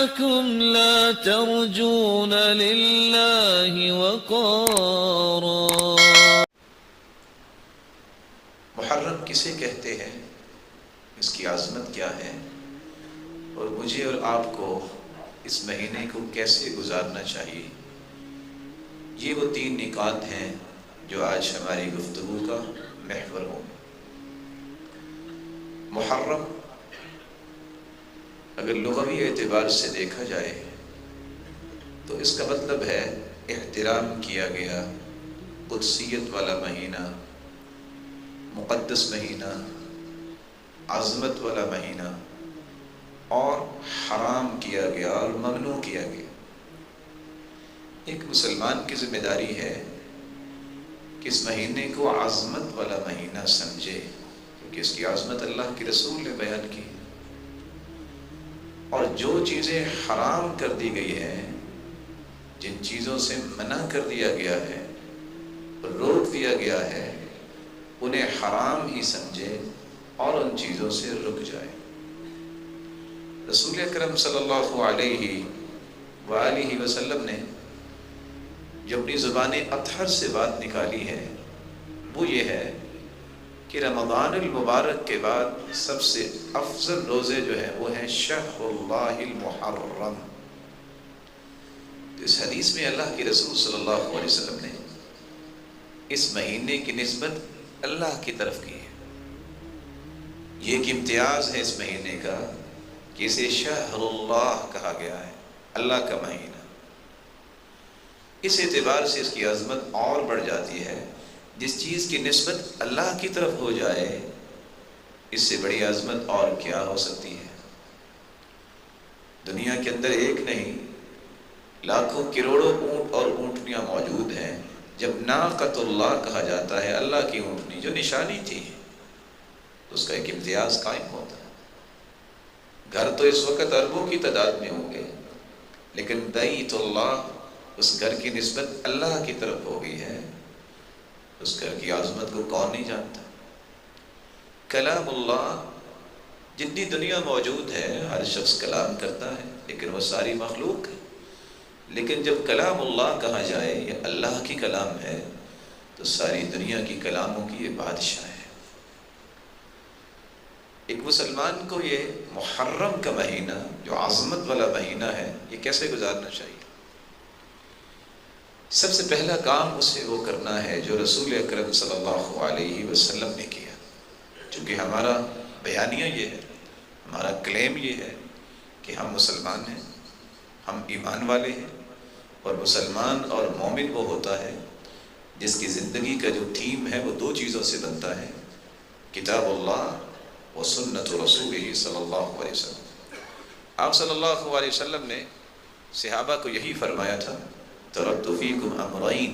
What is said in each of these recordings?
لكم لا ترجون لله وقارا. محرم کسے کہتے ہیں، اس کی عظمت کیا ہے، اور مجھے اور آپ کو اس مہینے کو کیسے گزارنا چاہیے، یہ وہ 3 نکات ہیں جو آج ہماری گفتگو کا محور ہوں. محرم اگر لغوی اعتبار سے دیکھا جائے تو اس کا مطلب ہے احترام کیا گیا، قدسیت والا مہینہ، مقدس مہینہ، عظمت والا مہینہ، اور حرام کیا گیا اور ممنوع کیا گیا. ایک مسلمان کی ذمہ داری ہے کہ اس مہینے کو عظمت والا مہینہ سمجھے، کیونکہ اس کی عظمت اللہ کے رسول نے بیان کی. اور جو چیزیں حرام کر دی گئی ہیں، جن چیزوں سے منع کر دیا گیا ہے، روک دیا گیا ہے، انہیں حرام ہی سمجھے اور ان چیزوں سے رک جائے. رسول اکرم صلی اللہ علیہ وآلہ وسلم نے جو اپنی زبان اطہر سے بات نکالی ہے وہ یہ ہے کہ رمضان المبارک کے بعد سب سے افضل روزے جو ہیں وہ ہیں شہر اللہ المحرم. تو اس حدیث میں اللہ کے رسول صلی اللہ علیہ وسلم نے اس مہینے کی نسبت اللہ کی طرف کی ہے. یہ ایک امتیاز ہے اس مہینے کا کہ اسے شہر اللہ کہا گیا ہے، اللہ کا مہینہ. اس اعتبار سے اس کی عظمت اور بڑھ جاتی ہے. جس چیز کی نسبت اللہ کی طرف ہو جائے، اس سے بڑی عظمت اور کیا ہو سکتی ہے. دنیا کے اندر ایک نہیں، لاکھوں کروڑوں اونٹ اور اونٹنیاں موجود ہیں. جب ناقۃ اللہ کہا جاتا ہے، اللہ کی اونٹنی جو نشانی تھی، تو اس کا ایک امتیاز قائم ہوتا ہے. گھر تو اس وقت اربوں کی تعداد میں ہوں گے، لیکن بیت اللہ، اس گھر کی نسبت اللہ کی طرف ہو گئی ہے. اس گھر کی عظمت کو کون نہیں جانتا. کلام اللہ، جتنی دنیا موجود ہے ہر شخص کلام کرتا ہے، لیکن وہ ساری مخلوق ہے. لیکن جب کلام اللہ کہا جائے، یہ اللہ کی کلام ہے، تو ساری دنیا کی کلاموں کی یہ بادشاہ ہے. ایک مسلمان کو یہ محرم کا مہینہ جو عظمت والا مہینہ ہے، یہ کیسے گزارنا چاہیے؟ سب سے پہلا کام اسے وہ کرنا ہے جو رسول اکرم صلی اللہ علیہ وسلم نے کیا. چونکہ ہمارا بیانیہ یہ ہے، ہمارا کلیم یہ ہے کہ ہم مسلمان ہیں، ہم ایمان والے ہیں. اور مسلمان اور مومن وہ ہوتا ہے جس کی زندگی کا جو تھیم ہے وہ 2 چیزوں سے بنتا ہے، کتاب اللہ و سنت رسولہ صلی اللہ علیہ وسلم. آپ صلی اللہ علیہ وسلم نے صحابہ کو یہی فرمایا تھا، ترکت فیکم امرین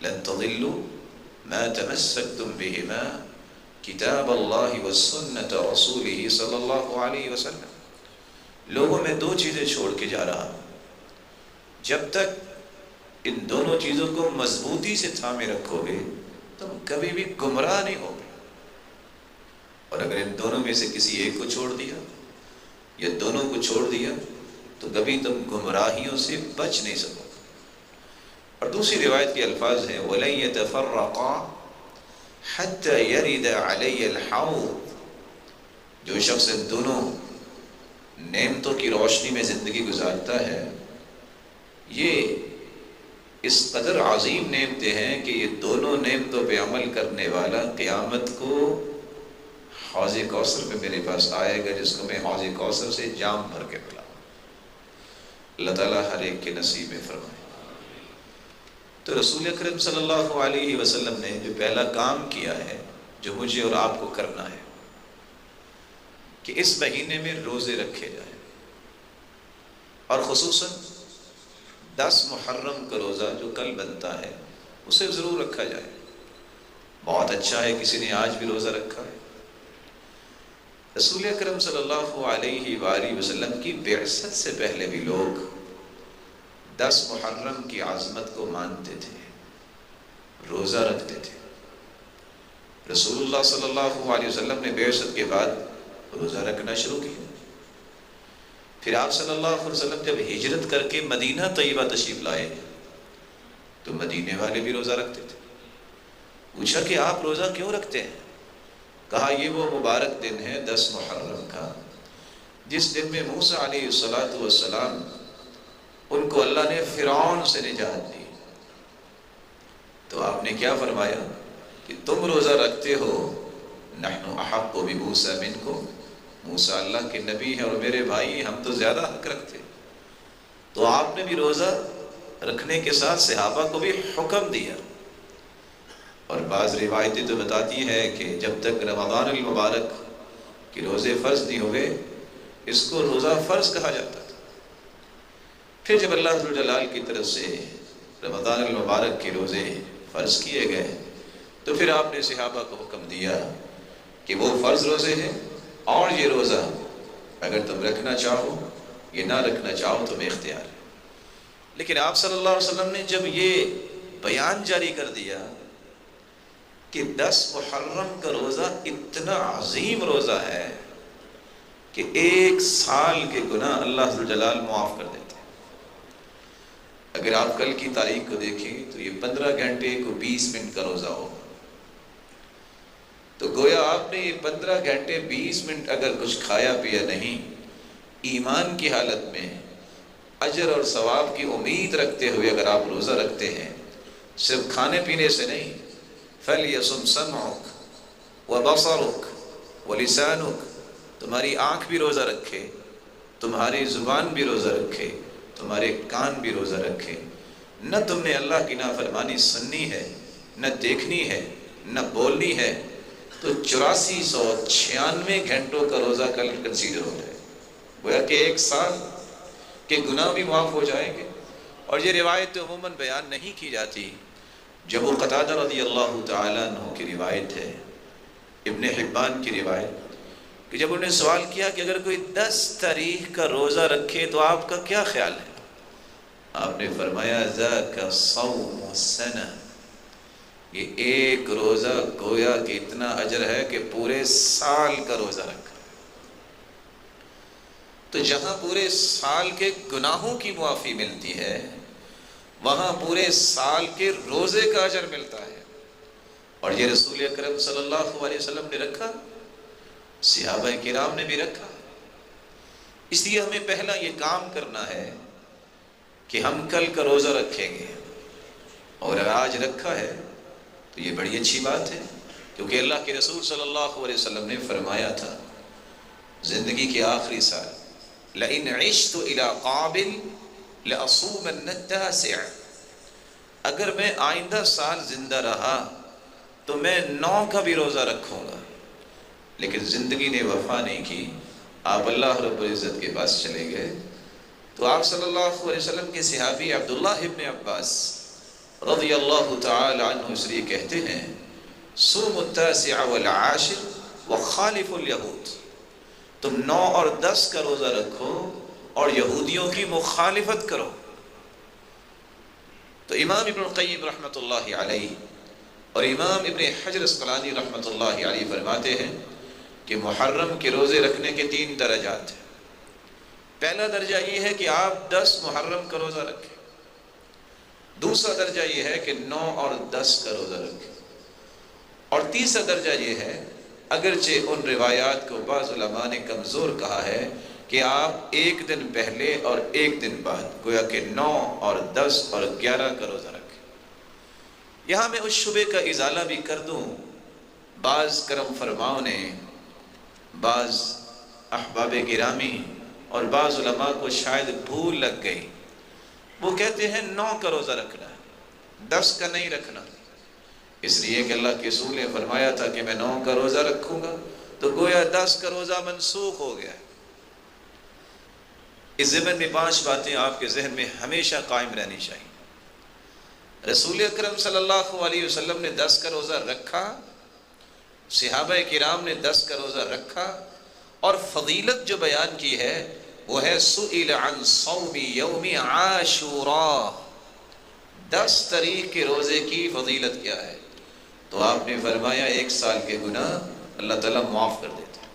لن تضلوا ما تمسکتم بہما کتاب اللہ و سنت رسولہ صلی اللہ علیہ وسلم. لوگوں میں 2 چیزیں چھوڑ کے جا رہا ہوں، جب تک ان دونوں چیزوں کو مضبوطی سے تھامے رکھو گے تم کبھی بھی گمراہ نہیں ہوگے. اور اگر ان دونوں میں سے کسی ایک کو چھوڑ دیا یا دونوں کو چھوڑ دیا تو کبھی تم گمراہیوں سے بچ نہیں سکو. اور دوسری روایت کے الفاظ ہیں وَلَن يَتَفَرَّقَا حَتَّى يَرِدَ عَلَيَّ الْحَوْض. جو شخص ان دونوں نعمتوں کی روشنی میں زندگی گزارتا ہے، یہ اس قدر عظیم نعمتیں ہیں کہ یہ دونوں نعمتوں پہ عمل کرنے والا قیامت کو حوض کوثر پہ میرے پاس آئے گا، جس کو میں حوض کوثر سے جام بھر کے پلاؤں. اللہ تعالیٰ ہر ایک کے نصیب میں فرمائے. تو رسول اکرم صلی اللہ علیہ وسلم نے جو پہلا کام کیا ہے، جو مجھے اور آپ کو کرنا ہے، کہ اس مہینے میں روزے رکھے جائیں. اور خصوصاً 10 محرم کا روزہ جو کل بنتا ہے اسے ضرور رکھا جائے. بہت اچھا ہے کسی نے آج بھی روزہ رکھا ہے. رسول اکرم صلی اللہ علیہ وآلہ وسلم کی بعثت سے پہلے بھی لوگ 10 محرم کی عظمت کو مانتے تھے، روزہ رکھتے تھے. رسول اللہ صلی اللہ علیہ وسلم نے بعثت کے بعد روزہ رکھنا شروع کیا. پھر آپ صلی اللہ علیہ وسلم جب ہجرت کر کے مدینہ طیبہ تشریف لائے تو مدینے والے بھی روزہ رکھتے تھے۔ پوچھا کہ آپ روزہ کیوں رکھتے ہیں؟ کہا یہ وہ مبارک دن ہے 10 محرم کا، جس دن میں موسیٰ علیہ السلام ان کو اللہ نے فرعون سے نجات دی۔ تو آپ نے کیا فرمایا کہ تم روزہ رکھتے ہو، نحن احق بموسیٰ منکم، موسیٰ اللہ کے نبی ہیں اور میرے بھائی، ہم تو زیادہ حق رکھتے۔ تو آپ نے بھی روزہ رکھنے کے ساتھ صحابہ کو بھی حکم دیا۔ اور بعض روایتیں تو بتاتی ہے کہ جب تک رمضان المبارک کے روزے فرض نہیں ہوئے اس کو روزہ فرض کہا جاتا تھا۔ پھر جب اللہ ذو الجلال کی طرف سے رمضان المبارک کے روزے فرض کیے گئے تو پھر آپ نے صحابہ کو حکم دیا کہ وہ فرض روزے ہیں اور یہ روزہ اگر تم رکھنا چاہو یہ نہ رکھنا چاہو تمہیں اختیار ہے۔ لیکن آپ صلی اللہ علیہ وسلم نے جب یہ بیان جاری کر دیا کہ 10 محرم کا روزہ اتنا عظیم روزہ ہے کہ 1 سال کے گناہ اللہ ذو الجلال معاف کر دیتے ہیں۔ اگر آپ کل کی تاریخ کو دیکھیں تو یہ 15 گھنٹے کو 20 منٹ کا روزہ ہو، تو گویا آپ نے یہ 15 گھنٹے 20 منٹ اگر کچھ کھایا پیا نہیں، ایمان کی حالت میں اجر اور ثواب کی امید رکھتے ہوئے اگر آپ روزہ رکھتے ہیں، صرف کھانے پینے سے نہیں، فَلْيَصُمْ سَمْعُكَ وَبَصَرُكَ وَلِسَانُكَ، تمہاری آنکھ بھی روزہ رکھے، تمہاری زبان بھی روزہ رکھے، تمہارے کان بھی روزہ رکھے۔ نہ تم نے اللہ کی نافرمانی سننی ہے، نہ دیکھنی ہے، نہ بولنی ہے، تو 8496 گھنٹوں کا روزہ کل کنسیڈر ہو جائے، گویا کہ 1 سال کے گناہ بھی معاف ہو جائیں گے۔ اور یہ روایت عموماً بیان نہیں کی جاتی۔ جب وہ قتادہ رضی اللہ تعالیٰ عنہ کی روایت ہے، ابن حبان کی روایت، کہ جب انہوں نے سوال کیا کہ اگر کوئی 10 تاریخ کا روزہ رکھے تو آپ کا کیا خیال ہے؟ آپ نے فرمایا ذاک صوم السنہ، یہ ایک روزہ گویا کہ اتنا اجر ہے کہ پورے سال کا روزہ رکھا۔ تو جہاں پورے سال کے گناہوں کی معافی ملتی ہے وہاں پورے سال کے روزے کا اجر ملتا ہے۔ اور یہ رسول اکرم صلی اللہ علیہ وسلم نے رکھا، صحابہ کرام نے بھی رکھا۔ اس لیے ہمیں پہلا یہ کام کرنا ہے کہ ہم کل کا روزہ رکھیں گے، اور اگر آج رکھا ہے تو یہ بڑی اچھی بات ہے، کیونکہ اللہ کے رسول صلی اللہ علیہ وسلم نے فرمایا تھا زندگی کے آخری سال، لئن عشت الى قابل لأصومن التاسع، اگر میں آئندہ سال زندہ رہا تو میں 9 کا بھی روزہ رکھوں گا۔ لیکن زندگی نے وفا نہیں کی، آپ اللہ رب العزت کے پاس چلے گئے۔ تو آپ صلی اللہ علیہ وسلم کے صحابی عبداللہ ابن عباس رضی اللہ تعالی عنہ اس لیے کہتے ہیں صوم التاسع والعاشر وخالف الیہود، تم 9 اور 10 کا روزہ رکھو اور یہودیوں کی مخالفت کرو۔ تو امام ابن القیم رحمۃ اللہ علیہ اور امام ابن حجر اسقلانی رحمۃ اللہ علیہ فرماتے ہیں کہ محرم کے روزے رکھنے کے 3 درجات ہیں۔ پہلا درجہ یہ ہے کہ آپ 10 محرم کا روزہ رکھیں، دوسرا درجہ یہ ہے کہ 9 اور 10 کا روزہ رکھیں، اور تیسرا درجہ یہ ہے، اگرچہ ان روایات کو بعض علماء نے کمزور کہا ہے، کہ آپ 1 دن پہلے اور 1 دن بعد، گویا کہ 9 اور 10 اور 11 کا روزہ رکھیں۔ یہاں میں اس شبے کا ازالہ بھی کر دوں، بعض کرم فرماؤں نے، بعض احباب گرامی اور بعض علماء کو شاید بھول لگ گئی، وہ کہتے ہیں 9 کا روزہ رکھنا ہے، 10 کا نہیں رکھنا، اس لیے کہ اللہ کے رسول نے فرمایا تھا کہ میں 9 کا روزہ رکھوں گا، تو گویا 10 کا روزہ منسوخ ہو گیا ہے۔ اس ضمن میں 5 باتیں آپ کے ذہن میں ہمیشہ قائم رہنی چاہیے۔ رسول اکرم صلی اللہ علیہ وسلم نے 10 کا روزہ رکھا، صحابہ کرام نے 10 کا روزہ رکھا، اور فضیلت جو بیان کی ہے وہ ہے سئل عن صوم یوم عاشوراء، 10 تاریخ کے روزے کی فضیلت کیا ہے؟ تو آپ نے فرمایا 1 سال کے گناہ اللہ تعالیٰ معاف کر دیتا ہے۔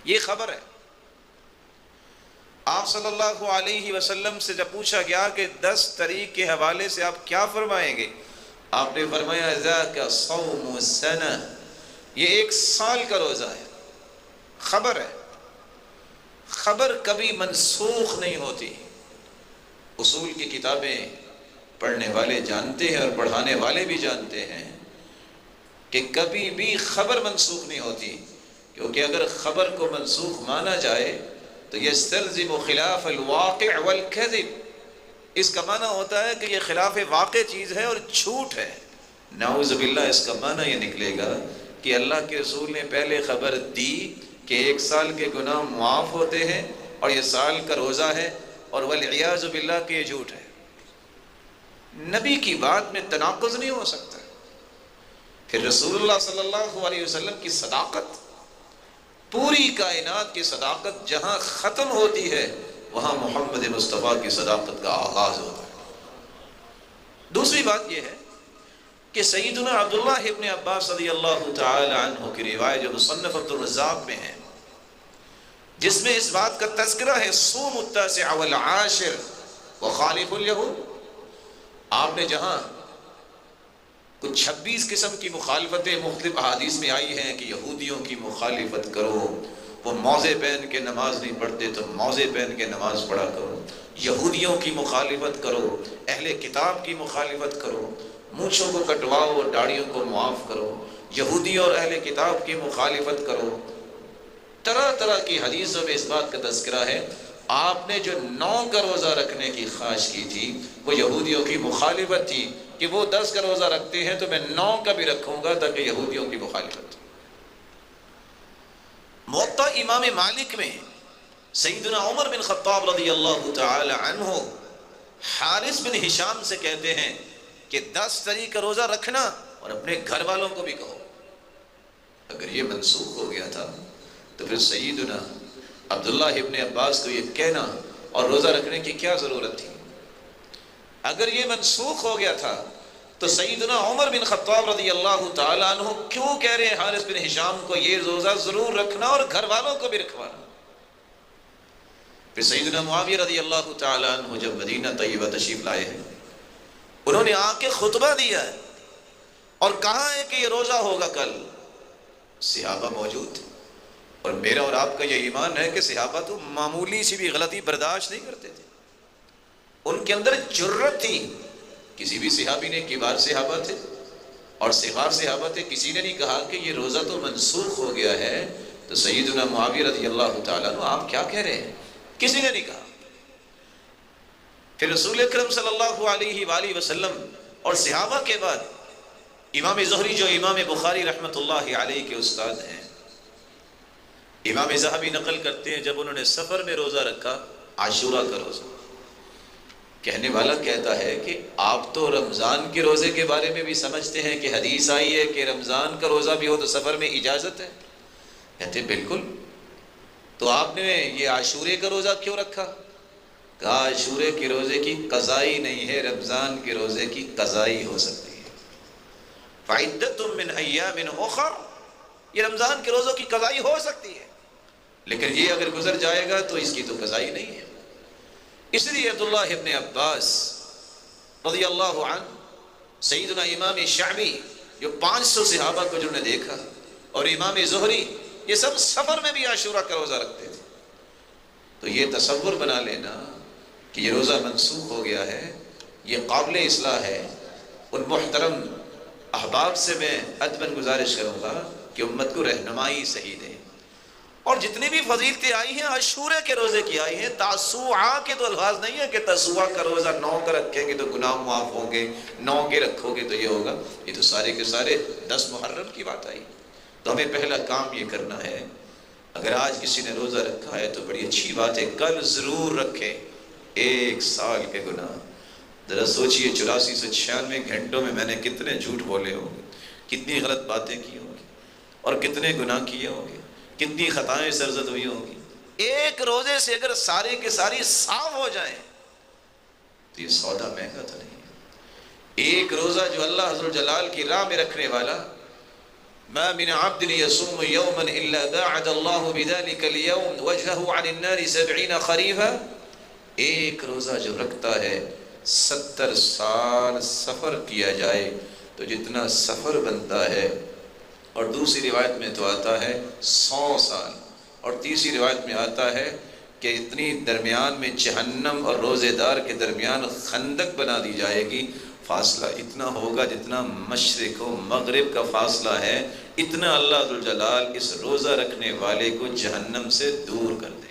یہ خبر ہے۔ آپ صلی اللہ علیہ وسلم سے جب پوچھا گیا کہ 10 طریق کے حوالے سے آپ کیا فرمائیں گے، آپ نے فرمایا ذاک صوم السنہ، یہ 1 سال کا روزہ ہے۔ خبر ہے، خبر کبھی منسوخ نہیں ہوتی۔ اصول کی کتابیں پڑھنے والے جانتے ہیں اور پڑھانے والے بھی جانتے ہیں کہ کبھی بھی خبر منسوخ نہیں ہوتی، کیونکہ اگر خبر کو منسوخ مانا جائے تو یستلزم خلاف الواقع والکذب، اس کا معنی ہوتا ہے کہ یہ خلاف واقع چیز ہے اور جھوٹ ہے۔ نعوذ باللہ، اس کا معنی یہ نکلے گا کہ اللہ کے رسول نے پہلے خبر دی کہ 1 سال کے گناہ معاف ہوتے ہیں اور یہ سال کا روزہ ہے، اور والعیاذ باللہ کہ یہ جھوٹ ہے۔ نبی کی بات میں تناقض نہیں ہو سکتا۔ پھر رسول اللہ صلی اللہ علیہ وسلم کی صداقت، پوری کائنات کی صداقت جہاں ختم ہوتی ہے وہاں محمد مصطفیٰ کی صداقت کا آغاز ہوتا ہے۔ دوسری بات یہ ہے کہ سیدنا عبداللہ ابن عباس رضی اللہ تعالی عنہ کی روایت جو مصنف عبد الرزاق میں ہے، جس میں اس بات کا تذکرہ ہے صوم التاسع والعاشر وخالف الیہود، آپ نے جہاں کچھ 26 قسم کی مخالفتیں مختلف احادیث میں آئی ہیں کہ یہودیوں کی مخالفت کرو، وہ موزے پہن کے نماز نہیں پڑھتے تو موزے پہن کے نماز پڑھا کرو، یہودیوں کی مخالفت کرو، اہل کتاب کی مخالفت کرو، مونچھوں کو کٹواؤ اور داڑھیوں کو معاف کرو، یہودیوں اور اہل کتاب کی مخالفت کرو، طرح طرح کی حدیثوں میں اس بات کا تذکرہ ہے۔ آپ نے جو 9 کا روزہ رکھنے کی خواہش کی تھی وہ یہودیوں کی مخالفت تھی کہ وہ 10 کا روزہ رکھتے ہیں تو میں 9 کا بھی رکھوں گا تاکہ یہودیوں کی مخالفت۔ موطا امام مالک میں سیدنا عمر بن خطاب رضی اللہ تعالی عنہ حارث بن ہشام سے کہتے ہیں کہ 10 طریق کا روزہ رکھنا اور اپنے گھر والوں کو بھی کہو۔ اگر یہ منسوخ ہو گیا تھا تو پھر سیدنا عبداللہ ابن عباس کو یہ کہنا اور روزہ رکھنے کی کیا ضرورت تھی؟ اگر یہ منسوخ ہو گیا تھا تو سیدنا عمر بن خطاب رضی اللہ تعالیٰ عنہ کیوں کہہ رہے ہیں حارث بن ہشام کو یہ روزہ ضرور رکھنا اور گھر والوں کو بھی رکھوانا؟ پھر سیدنا معاویہ رضی اللہ تعالیٰ عنہ جب مدینہ طیبہ تشریف لائے ہیں، انہوں نے آ کے خطبہ دیا ہے اور کہا ہے کہ یہ روزہ ہوگا کل۔ صحابہ موجود تھے، اور میرا اور آپ کا یہ ایمان ہے کہ صحابہ تو معمولی سی بھی غلطی برداشت نہیں کرتے تھے، ان کے اندر جرت تھی۔ کسی بھی صحابی نے، کبار صحابہ تھے اور صغار صحابہ تھے، کسی نے نہیں کہا کہ یہ روزہ تو منسوخ ہو گیا ہے۔ تو سیدنا معاویہ رضی اللہ تعالیٰ عنہ آپ کیا کہہ رہے ہیں؟ کسی نے نہیں کہا۔ پھر رسول اکرم صلی اللہ علیہ وآلہ وسلم اور صحابہ کے بعد امام زہری جو امام بخاری رحمۃ اللہ علیہ کے استاد ہیں، امام ذہبی نقل کرتے ہیں جب انہوں نے سفر میں روزہ رکھا، عاشورہ کا روزہ، کہنے والا کہتا ہے کہ آپ تو رمضان کے روزے کے بارے میں بھی سمجھتے ہیں کہ حدیث آئی ہے کہ رمضان کا روزہ بھی ہو تو سفر میں اجازت ہے؟ کہتے بالکل، تو آپ نے یہ عاشورے کا روزہ کیوں رکھا؟ کہا عاشورے کے روزے کی قضائی نہیں ہے، رمضان کے روزے کی قضائی ہو سکتی ہے۔ فَعِدَّةٌ مِّنْ أَيَّامٍ أُخَرَ، یہ رمضان کے روزوں کی قضائی ہو سکتی ہے، لیکن یہ اگر گزر جائے گا تو اس کی تو قضائی نہیں ہے۔ اس لیے عبداللہ ابن عباس رضی اللہ عنہ، سیدنا امام شعبی جو 500 صحابہ کو جنہوں نے دیکھا، اور امام زہری، یہ سب سفر میں بھی عاشورہ کا روزہ رکھتے تھے۔ تو یہ تصور بنا لینا کہ یہ روزہ منسوخ ہو گیا ہے، یہ قابل اصلاح ہے۔ ان محترم احباب سے میں ادباً گزارش کروں گا کہ امت کو رہنمائی صحیح دیں، اور جتنی بھی فضیلتیں آئی ہیں عاشورے کے روزے کی آئی ہیں۔ تاسوعا کے تو الفاظ نہیں ہے کہ تاسوعا کا روزہ 9 کا رکھیں گے تو گناہ معاف ہوں گے، 9 کے رکھو گے تو یہ ہوگا، یہ تو سارے کے سارے 10 محرم کی بات آئی۔ تو ہمیں پہلا کام یہ کرنا ہے، اگر آج کسی نے روزہ رکھا ہے تو بڑی اچھی بات ہے، کل ضرور رکھے۔ 1 سال کے گناہ، ذرا سوچئے 8496 گھنٹوں میں میں نے کتنے جھوٹ بولے ہوں گے، کتنی غلط باتیں کی ہوں گی، اور کتنے گناہ کیے ہوں گے، کتنی خطائیں سرزد ہوئی ہوں گی۔ ایک روزے سے اگر سارے کے ساری صاف ہو جائیں تو یہ سودا مہنگا تو نہیں ہے۔ ایک روزہ جو اللہ عز و جلال کی راہ میں رکھنے والا ما من عبد يصوم يوما الا باعد الله بذلك اليوم وجهه عن النار 70 خريفا، ایک روزہ جو رکھتا ہے 70 سال سفر کیا جائے تو جتنا سفر بنتا ہے، اور دوسری روایت میں تو آتا ہے 100 سال، اور تیسری روایت میں آتا ہے کہ اتنی درمیان میں جہنم اور روزے دار کے درمیان خندق بنا دی جائے گی، فاصلہ اتنا ہوگا جتنا مشرق و مغرب کا فاصلہ ہے، اتنا اللہ ذوالجلال اس روزہ رکھنے والے کو جہنم سے دور کر دے۔